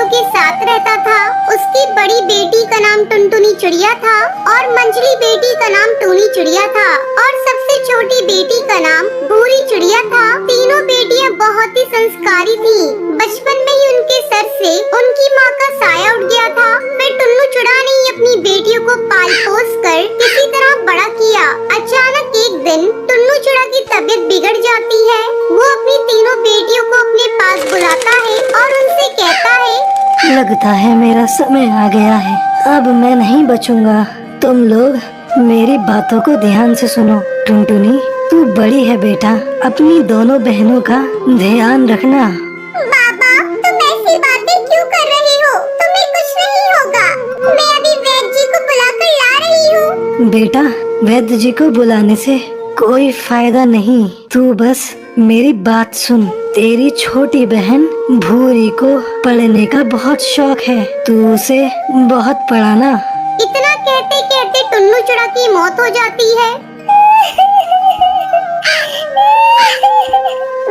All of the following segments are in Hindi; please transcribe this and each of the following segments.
बहनों के साथ रहता था। उसकी बड़ी बेटी का नाम टुनटुनी चिड़िया था और मंझली बेटी का नाम टूनी चिड़िया था और सबसे छोटी बेटी का नाम भूरी चिड़िया था। तीनों बेटियां बहुत ही संस्कारी थी। बचपन में ही उनके सर से उनकी माँ का साया उठ गया था। फिर टुन्नू चिड़ा ने ही अपनी बेटियों को पाल पोस कर किसी तरह बड़ा किया। अचानक एक दिन टुन्नू चिड़ा की तबीयत बिगड़ जाती है। वो अपनी तीनों बेटियों को अपने पास बुलाता है और उनसे कहता है, लगता है मेरा समय आ गया है, अब मैं नहीं बचूंगा। तुम लोग मेरी बातों को ध्यान से सुनो। टुनटुनी, तू बड़ी है बेटा, अपनी दोनों बहनों का ध्यान रखना। बाबा, तुम ऐसी बातें क्यों कर रहे हो? तुम्हें कुछ नहीं होगा। मैं अभी वैद्य जी को बुलाकर ला रही हूँ। बेटा, वैद्य जी को बुलाने से कोई फायदा नहीं। तू बस मेरी बात सुन। तेरी छोटी बहन भूरी को पढ़ने का बहुत शौक है, तू उसे बहुत पढ़ाना। इतना कहते कहते टुन्नू चिड़ा की मौत हो जाती है।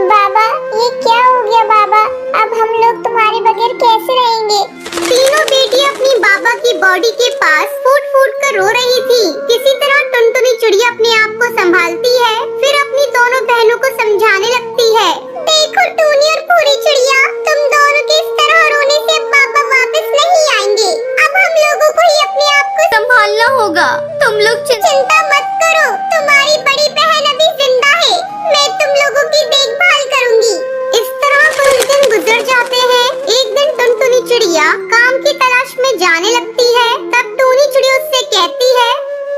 बाबा, ये क्या हो गया बाबा? अब हम लोग तुम्हारे बगैर कैसे रहेंगे? तीनों बेटियां अपनी बाबा की बॉडी के पास फूट फूट कर रो रही थी। किसी तरह टुनटुनी चिड़िया अपने आप को संभालती है, फिर अपनी दोनों बहनों को समझाने लगती है। देखो टूनी और भूरी चिड़िया, तुम दोनों के इस तरह रोने से अब बाबा वापस नहीं आएंगे। अब हम लोगों को ही अपने आप को संभालना होगा। तुम लोग चिंता मत करो, तुम्हारी बड़ी बहन अभी जिंदा है। मैं तुम लोगों की देखभाल करूंगी। इस तरह कुछ दिन गुजर जाते हैं। एक दिन टुनटुनी चिड़िया काम की तलाश में जाने लगती है। तब टूनी चिड़िया उससे कहती है,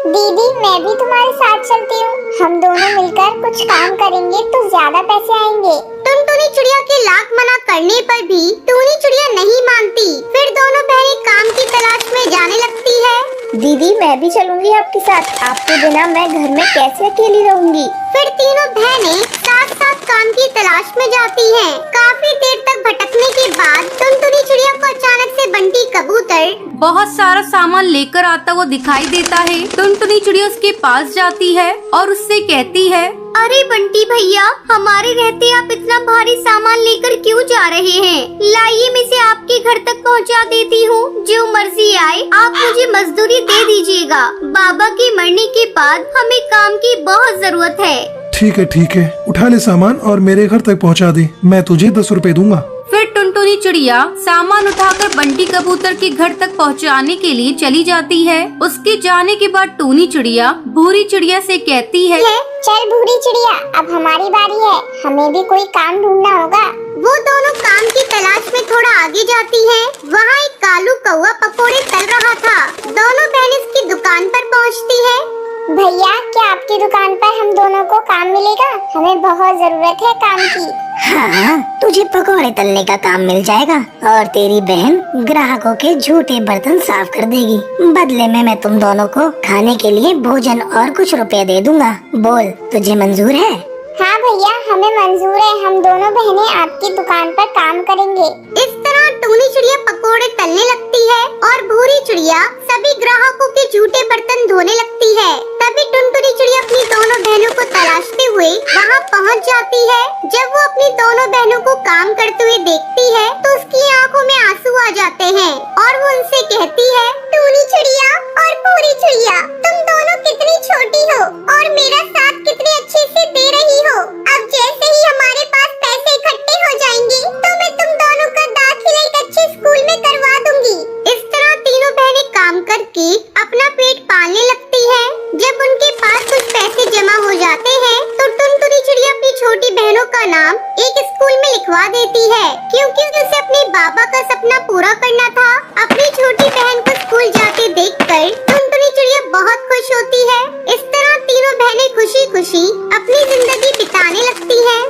दीदी मैं भी तुम्हारे साथ चलती हूँ। हम दोनों मिलकर कुछ काम करेंगे तो ज्यादा पैसे आएंगे। टुनटुनी चिड़िया के लाख मना करने पर भी टूनी चिड़िया नहीं मानती। फिर दोनों बहनें काम की तलाश में जाने लगती है। दीदी मैं भी चलूंगी आपके साथ। आपके बिना मैं घर में कैसे अकेली रहूंगी? फिर तीनों बहनें साथ साथ काम की तलाश में जाती हैं। काफी देर तक भटकने के बाद टुनटुनी चिड़िया को अचानक से बंटी कबूतर बहुत सारा सामान लेकर आता हुआ दिखाई देता है। टुनटुनी चिड़िया उसके पास जाती है और उससे कहती है, अरे बंटी भैया, हमारे रहते आप इतना भारी सामान लेकर क्यों जा रहे हैं? लाइए मैं इसे आपके घर तक पहुंचा देती हूँ। जो मर्जी आए, आप मुझे मजदूरी दे दीजिएगा। बाबा के मरने के बाद हमें काम की बहुत जरूरत है। ठीक है, उठा ले सामान और मेरे घर तक पहुंचा दे। मैं तुझे 10 रुपए दूंगा। फिर टुनटुनी चिड़िया सामान उठाकर बंटी कबूतर के घर तक पहुंचाने के लिए चली जाती है। उसके जाने के बाद टूनी चिड़िया भूरी चिड़िया से कहती है, चल भूरी चिड़िया, अब हमारी बारी है। हमें भी कोई काम ढूंढना होगा। वो दोनों काम की तलाश में थोड़ा आगे जाती हैं। वहाँ एक कालू कौवा पकोड़े तल रहा था। दोनों बहनें उसकी दुकान पर पहुँचती है। भैया, क्या आपकी दुकान पर हम दोनों को काम मिलेगा? हमें बहुत जरूरत है काम की। हाँ, तुझे पकौड़े तलने का काम मिल जाएगा और तेरी बहन ग्राहकों के झूठे बर्तन साफ कर देगी। बदले में मैं तुम दोनों को खाने के लिए भोजन और कुछ रुपए दे दूंगा। बोल, तुझे मंजूर है? हाँ भैया, हमें मंजूर है। हम दोनों बहनें आपकी दुकान पर काम करेंगे। इस तरह टूनी चिड़िया पकोड़े तलने लगती है और भूरी चिड़िया सभी ग्राहकों के झूठे बर्तन धोने लगती है। तभी टुनटुनी चिड़िया अपनी दोनों बहनों को तलाशते हुए वहाँ पहुँच जाती है। जब वो अपनी दोनों बहनों को काम करते हुए देखती है तो उसकी आँखों में आंसू आ जाते हैं और वो उनसे कहती है, टूनी चिड़िया और भूरी चिड़िया, तुम दोनों कितनी छोटी हो और मेरा साथ कितने अच्छे से दे रही हो। अब जैसे ही हमारे पास पैसे इकट्ठे हो जाएंगे तो मैं तुम दोनों का दाखिला एक अच्छे स्कूल में करवा दूंगी। इस तरह तीनों बहनें काम करके अपना पेट पालने लगती हैं। जब उनके पास कुछ पैसे जमा हो जाते हैं तो टुनटुनी चिड़िया अपनी छोटी बहनों का नाम एक स्कूल में लिखवा देती है, क्योंकि उसे अपने बाबा का सपना पूरा करना था। अपनी छोटी बहन को स्कूल जाते देखकर टुनटुनी चिड़िया बहुत खुश होती है। इस तरह तीनों बहनें खुशी खुशी अपनी जिंदगी बिताने लगती हैं।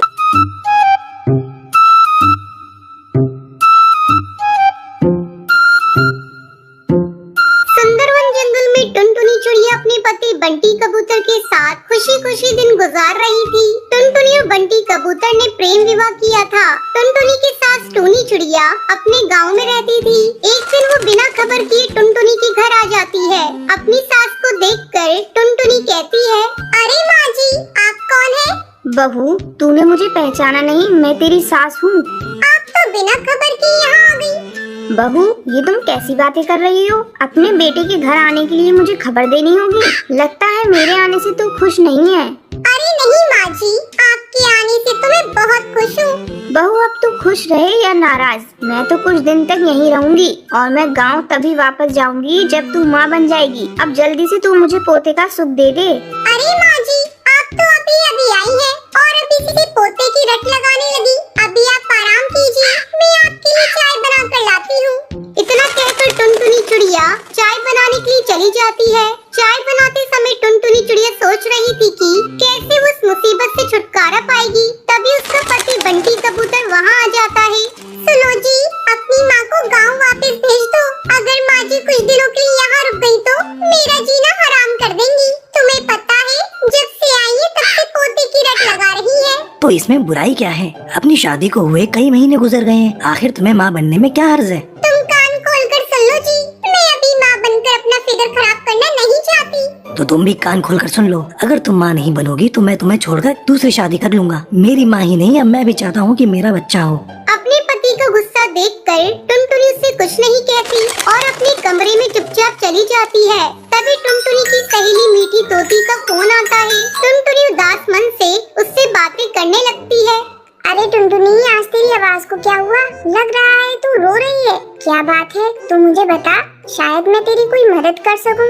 सुंदरवन जंगल में टुनटुनी चिड़िया अपने पति बंटी कबूतर के साथ खुशी खुशी दिन गुजार रही थी। टुनटुनी और बंटी कबूतर ने प्रेम विवाह किया था। टुनटुनी के साथ टूनी चिड़िया अपने गांव में रहती थी। एक दिन वो बिना खबर किए टुनटुनी के घर आ जाती है। अपनी सास को देखकर टुनटुनी कहती है, अरे माँ जी, आप कौन है? बहू, तूने मुझे पहचाना नहीं? मैं तेरी सास हूँ। आप तो बिना खबर के यहाँ आ गई। बहू, ये तुम कैसी बातें कर रही हो? अपने बेटे के घर आने के लिए मुझे खबर देनी होगी। लगता है मेरे आने से तू खुश नहीं है। अरे नहीं माँ जी, आपके आने से तो मैं बहुत खुश हूँ। बहू, अब तू खुश रहे या नाराज, मैं तो कुछ दिन तक यहीं रहूंगी और मैं गांव तभी वापस जाऊंगी जब तू माँ बन जाएगी। अब जल्दी से तू मुझे पोते का सुख दे दे। अरे माँ जी, आप तो अभी आई हैं और अभी से पोते की रट लगाने लगी। अभी आप आराम कीजिए, मैं आपके लिए चाय बना कर लाती हूँ। इतना कहकर टुनटुनी चिड़िया चाय बनाने के लिए चली जाती है। चाय बनाते समय टुनटुनी चिड़िया सोच रही थी कि कैसे वो उस मुसीबत से छुटकारा पाएगी। तभी उसका पति बंटी कबूतर वहाँ आ जाता है। सुनो जी, अपनी माँ को गांव वापस भेज दो। अगर माँ जी कुछ दिनों के लिए यहाँ रुक गई तो मेरा जीना हराम कर देंगी। तुम्हें पता है, जब से आई है तब से पोते की रट लगा रही है। तो इसमें बुराई क्या है? अपनी शादी को हुए कई महीने गुजर गए हैं, आखिर तुम्हें माँ बनने में क्या हर्ज है? तुम कान खोल कर सुन लो जी, मैं अभी माँ बनकर अपना फिगर खराब करना नहीं चाहती। तो तुम भी कान खोल कर सुन लो, अगर तुम माँ नहीं बनोगी तो मैं तुम्हें छोड़कर दूसरी शादी कर लूंगा। मेरी माँ ही नहीं, अब मैं भी चाहता हूँ कि मेरा बच्चा हो। अपने पति का गुस्सा देखकर टुनटुनी उससे कुछ नहीं कहती और अपने कमरे में चुपचाप चली जाती है। तभी टुनटुनी की सहेली मीठी तोती का फोन आता है। टुनटुनी उदास मन से उससे बातें करने लगती है। अरे टुनटुनी, आज तेरी आवाज को क्या हुआ? लग रहा है तू रो रही है। क्या बात है, तू मुझे बता, शायद मैं तेरी कोई मदद कर सकूं।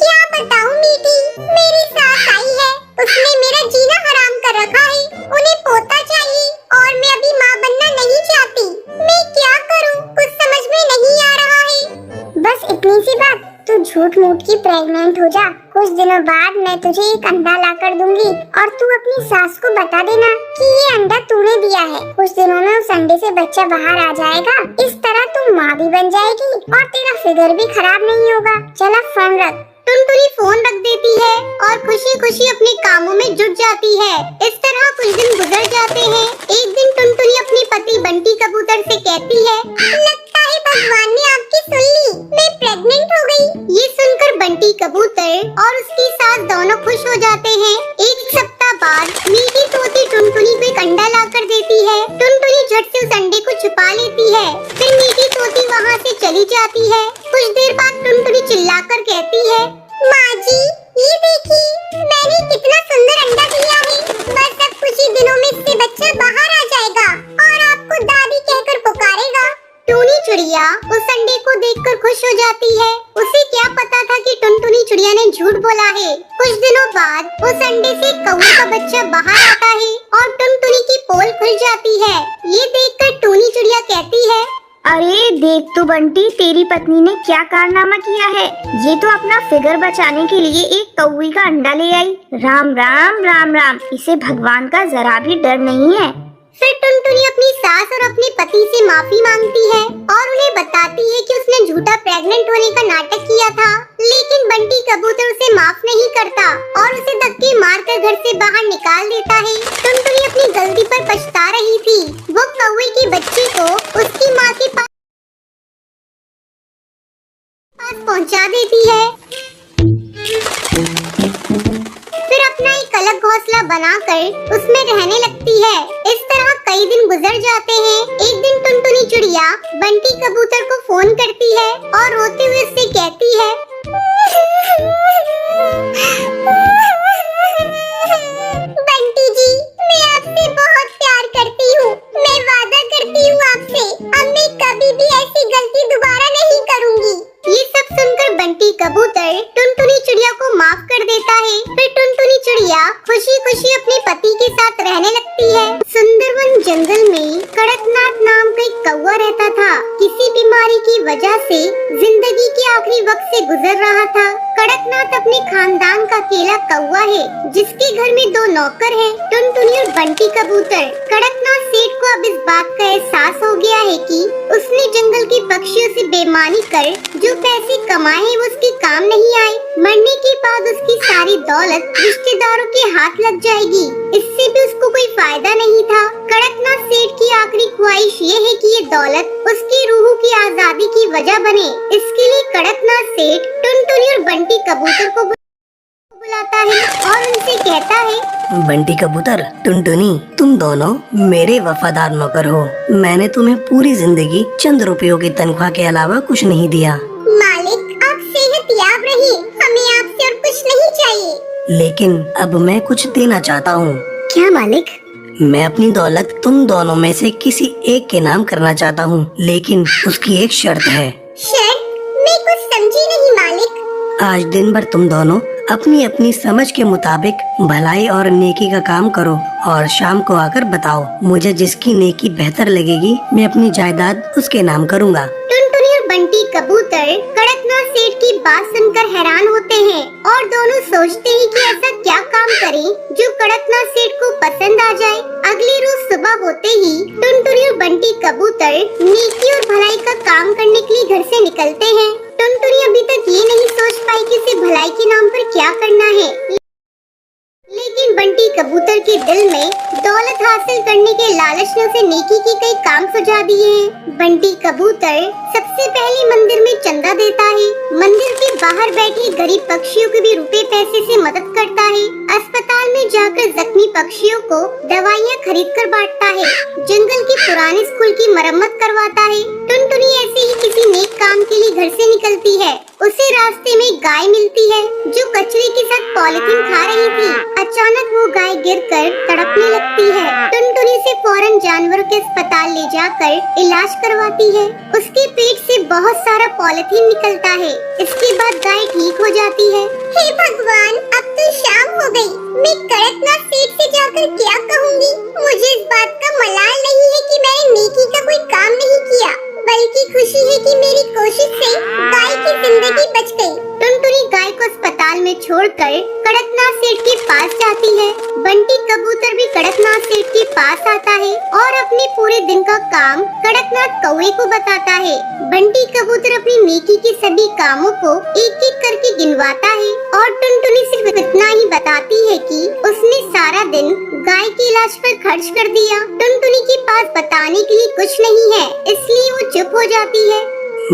क्या बताऊं मीठी, मेरी सास आई है, उसने मेरा जीना हराम कर रखा है। उन्हें पोता चाहिए और मैं अभी माँ बनना नहीं चाहती। मैं क्या करूं, कुछ समझ में नहीं आ रहा है। बस इतनी सी बात, तू झूठ मूठ की प्रेग्नेंट हो जा। कुछ दिनों बाद मैं तुझे एक अंडा ला कर दूंगी और तू अपनी सास को बता देना कि ये अंडा तूने दिया है। कुछ दिनों में उस अंडे से बच्चा बाहर आ जाएगा। इस तरह तू माँ भी बन जाएगी और तेरा फिगर भी खराब नहीं होगा। चल अब फोन रख। टुनटुनी फोन रख देती है और खुशी खुशी अपने कामों में जुट जाती है। इस तरह कुछ दिन गुजर जाते हैं। एक दिन टुनटुनी अपने पति बंटी कबूतर से कहती है, लगता है भगवान ने आपकी सुन ली, मैं प्रेग्नेंट हो गई। ये सुनकर बंटी कबूतर और उसकी सास दोनों खुश हो जाते हैं। एक सप्ताह बाद मीठी तोती टुनटुनी को एक अंडा ला कर देती है। टुनटुनी झट से उस अंडे को छुपा लेती है। फिर मीठी तोती वहाँ से चली जाती है। कुछ देर बाद टुनटुनी चिल्लाकर कहती है, माँ जी, ये देखिए, मैंने कितना सुंदर अंडा दिया है। बस अब कुछ ही दिनों में इससे बच्चा बाहर आ जाएगा और आपको दादी कहकर पुकारेगा। टूनी चिड़िया उस अंडे को देखकर खुश हो जाती है। उसे क्या पता था कि टुनटुनी चिड़िया ने झूठ बोला है। कुछ दिनों बाद उस अंडे से कौवे का बच्चा बाहर आता है और टुनटुनी की पोल खुल जाती है। ये देखकर टूनी चिड़िया कहती है, अरे देख तो बंटी, तेरी पत्नी ने क्या कारनामा किया है। ये तो अपना फिगर बचाने के लिए एक कौवे का अंडा ले आई। राम राम राम राम, इसे भगवान का जरा भी डर नहीं है। फिर टुनटुनी अपनी सास और अपने पति से माफी मांगती है और उन्हें बताती है कि उसने झूठा प्रेग्नेंट होने का नाटक किया था। लेकिन बंटी कबूतर उसे माफ नहीं करता और उसे धक्के मारकर घर से बाहर निकाल देता है। टुनटुनी अपनी गलती पर पछता रही थी। वो कौवे के बच्चे को उसकी माँ के पास पहुंचा देती है। फिर अपना एक अलग घोंसला बनाकर उसमें रहने लगती है। इस तरह कई दिन गुजर जाते हैं। एक दिन टुनटुनी चिड़िया बंटी कबूतर को फोन करती है और रोते हुए उससे कहती है, बंटी जी, मैं आपसे बहुत प्यार करती हूँ। मैं वादा करती हूँ आपसे, अब मैं कभी भी ऐसी गलती दोबारा नहीं करूँगी। ये सब सुनकर बंटी कबूतर टुनटुनी चिड़िया को माफ कर देता है। फिर टुनटुनी चिड़िया खुशी खुशी अपने पति के साथ रहने लगती है। सुंदरवन जंगल में कड़कनाथ नाम का एक कौवा रहता था। किसी बीमारी की वजह से जिंदगी के आखिरी वक्त से गुजर रहा था। कड़कनाथ अपने खानदान का अकेला कौवा है जिसके घर में 2 नौकर हैं, टुनटुनी और बंटी कबूतर। कड़कनाथ सेठ को अब इस बात का एहसास हो गया है कि उसने जंगल के पक्षियों से बेईमानी कर जो पैसे कमाए वो उसके काम नहीं आए। मरने के बाद उसकी सारी दौलत रिश्तेदारों के हाथ लग जाएगी। इससे भी उसको कोई फायदा नहीं था। कड़कनाथ सेठ की आखिरी ख्वाहिश ये है कि ये दौलत उसकी रूह की आजादी की वजह बने। इसके लिए कड़कनाथ सेठ टुनटुनी और बंटी कबूतर को बुलाता है और उनसे कहता है, बंटी कबूतर, टुनटुनी, तुम दोनों मेरे वफादार नौकर हो। मैंने तुम्हें पूरी जिंदगी चंद रुपयों की तनख्वाह के अलावा कुछ नहीं दिया। मालिक, आप सेहतयाब रहिए, हमें आपसे और कुछ नहीं चाहिए। लेकिन अब मैं कुछ देना चाहता हूँ। क्या मालिक? मैं अपनी दौलत तुम दोनों में से किसी एक के नाम करना चाहता हूँ, लेकिन उसकी एक शर्त है। शर्त? मैं कुछ समझी नहीं मालिक। आज दिन भर तुम दोनों अपनी अपनी समझ के मुताबिक भलाई और नेकी का काम करो और शाम को आकर बताओ। मुझे जिसकी नेकी बेहतर लगेगी मैं अपनी जायदाद उसके नाम करूँगा। टुनटुनी और बंटी कबूतर कड़कनाथ सेठ की बात सुनकर हैरान होते हैं और दोनों सोचते हैं कि ऐसा क्या काम करें जो कड़कनाथ सेठ को पसंद आ जाए। अगली रोज सुबह होते ही टुनटुनी और बंटी कबूतर नेकी और भलाई का काम करने के लिए घर से निकलते हैं। टुनटुनी अभी तक ये नहीं सोच पाई कि उसे भलाई के नाम पर क्या करना है, लेकिन बंटी कबूतर के दिल में दौलत हासिल करने के लालच ने उसे नेकी के कई काम सुझा दिए हैं। बंटी कबूतर सबसे पहले मंदिर में चंदा देता है, मंदिर के बाहर बैठे गरीब पक्षियों को भी रुपए पैसे से मदद करता है, अस्पताल में जाकर जख्मी पक्षियों को दवाइयाँ खरीद कर बांटता है, जंगल के पुराने स्कूल की मरम्मत करवाता है। टुनटुनी ऐसे ही किसी नेक काम के लिए घर से निकलती है। उसे रास्ते में गाय मिलती है जो कचरे के साथ पॉलिथीन खा रही थी। अचानक वो गाय गिरकर तड़पने लगती है। टुनटुनी से फौरन जानवरों के अस्पताल ले जाकर इलाज करवाती है। उसके पेट से बहुत सारा पॉलिथीन निकलता है। इसके बाद गाय ठीक हो जाती है। हे भगवान, अब तो शाम हो गई। मैं कड़कनाथ सेठ से जाकर क्या कहूँगी? मुझे इस बात का मलाल नहीं है कि मैंने नेकी का कोई काम नहीं किया, बल्कि खुशी है कि मेरी कोशिश से गाय की जिंदगी बच गई। टुनटुनी गाय को अस्पताल में छोड़कर कड़कनाथ सेठ के पास जाती है। बंटी कबूतर भी कड़कनाथ सेठ के पास आता है और अपने पूरे दिन का काम कड़कनाथ कौवे को बताता है। बंटी कबूतर अपनी नेकी के सभी कामों को एक एक करके गिनवाता है और टुनटुनी सिर्फ इतना ही बताती है कि उसने सारा दिन गाय के इलाज पर खर्च कर दिया। टुनटुनी के पास बताने के लिए कुछ नहीं है, इसलिए वो चुप हो जाती है।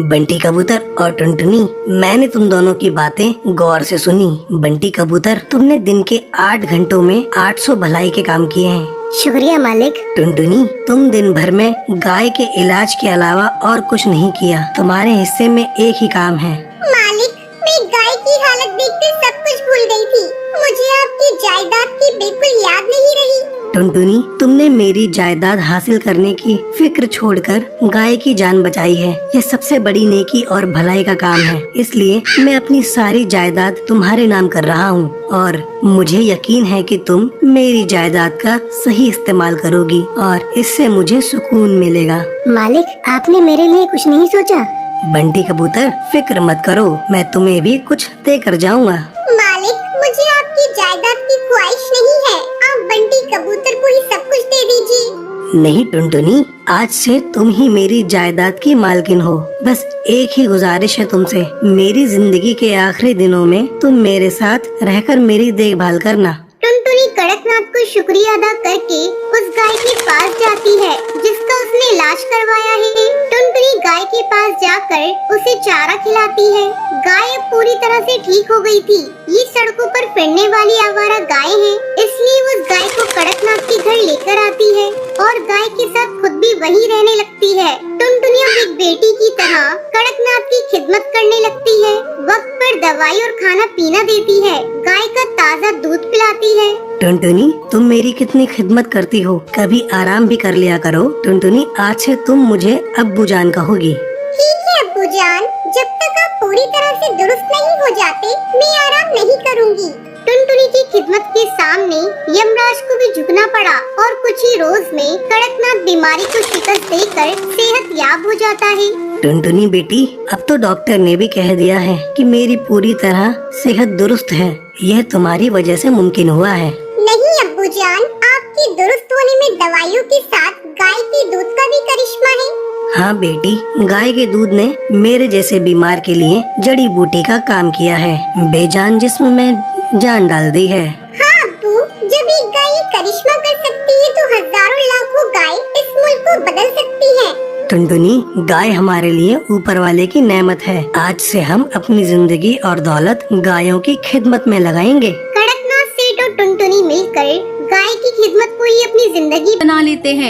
बंटी कबूतर और टुनटुनी, मैंने तुम दोनों की बातें गौर से सुनी। बंटी कबूतर, तुमने दिन के 8 घंटों में 800 भलाई के काम किए हैं। शुक्रिया मालिक। टुनटुनी, तुम दिन भर में गाय के इलाज के अलावा और कुछ नहीं किया। तुम्हारे हिस्से में एक ही काम है। मालिक, मैं गाय की हालत देखकर सब कुछ भूल गई थी। मुझे आपकी जायदाद की बिल्कुल याद नहीं रही। टुनटुनी, तुमने मेरी जायदाद हासिल करने की फिक्र छोड़कर गाय की जान बचाई है। यह सबसे बड़ी नेकी और भलाई का काम है, इसलिए मैं अपनी सारी जायदाद तुम्हारे नाम कर रहा हूँ और मुझे यकीन है कि तुम मेरी जायदाद का सही इस्तेमाल करोगी और इससे मुझे सुकून मिलेगा। मालिक, आपने मेरे लिए कुछ नहीं सोचा? बंटी कबूतर, फिक्र मत करो, मैं तुम्हें भी कुछ दे कर जाऊँगा। मालिक, मुझे आपकी जायदाद की ख्वाहिश नहीं है। आप बंटी कबूतर को ही सब कुछ दे दीजिए। नहीं टुनटुनी, आज से तुम ही मेरी जायदाद की मालकिन हो। बस एक ही गुजारिश है तुमसे, मेरी जिंदगी के आखिरी दिनों में तुम मेरे साथ रहकर मेरी देखभाल करना। टुनटुनी कड़कनाथ को शुक्रिया अदा करके उस गाय के पास जाती है जिसका उसने इलाज करवाया है। टुनटुनी गाय के पास जाकर उसे चारा खिलाती है। गाय अब पूरी तरह से ठीक हो गई थी। ये सड़कों पर फिरने वाली आवारा गाय है, इसलिए वो उस गाय को कड़कनाथ के घर लेकर आती है और गाय के साथ खुद भी वहीं रहने लगती है। टुनटुनी अब एक बेटी की तरह कड़कनाथ की खिदमत करने लगती है। वक्त पर दवाई और खाना पीना देती है, गाय का ताज़ा दूध पिलाती है। टुनटुनी, तुम मेरी कितनी खिदमत करती हो, कभी आराम भी कर लिया करो। टुनटुनी, आज से तुम मुझे अब्बू जान कहोगी। ठीक है अब्बू जान, जब तक आप पूरी तरह से दुरुस्त नहीं हो जाते, मैं आराम नहीं करूंगी। टुनटुनी की खिदमत के सामने यमराज को भी झुकना पड़ा और कुछ ही रोज में कड़कनाथ बीमारी को शिकस्त देकर सेहतयाब हो जाता है। टुनटुनी बेटी, अब तो डॉक्टर ने भी कह दिया है कि मेरी पूरी तरह सेहत दुरुस्त है। यह तुम्हारी वजह से मुमकिन हुआ है। नहीं अब्बू जान, आपके दुरुस्त होने में दवाइयों के साथ गाय के दूध का भी करिश्मा है। हाँ बेटी, गाय के दूध ने मेरे जैसे बीमार के लिए जड़ी बूटी का काम किया है, बेजान जिस्म में जान डाल दी है। हाँ अब्बू, जब एक गाय ये करिश्मा कर सकती है तो हजारों लाखों गाय इस मुल्क को बदल सकती है। टुनटुनी, गाय हमारे लिए ऊपर वाले की नेमत है। आज से हम अपनी जिंदगी और दौलत गायों की खिदमत में लगाएंगे। कड़कनाथ सेठ और टुनटुनी मिलकर गाय की खिदमत को ही अपनी जिंदगी बना लेते हैं।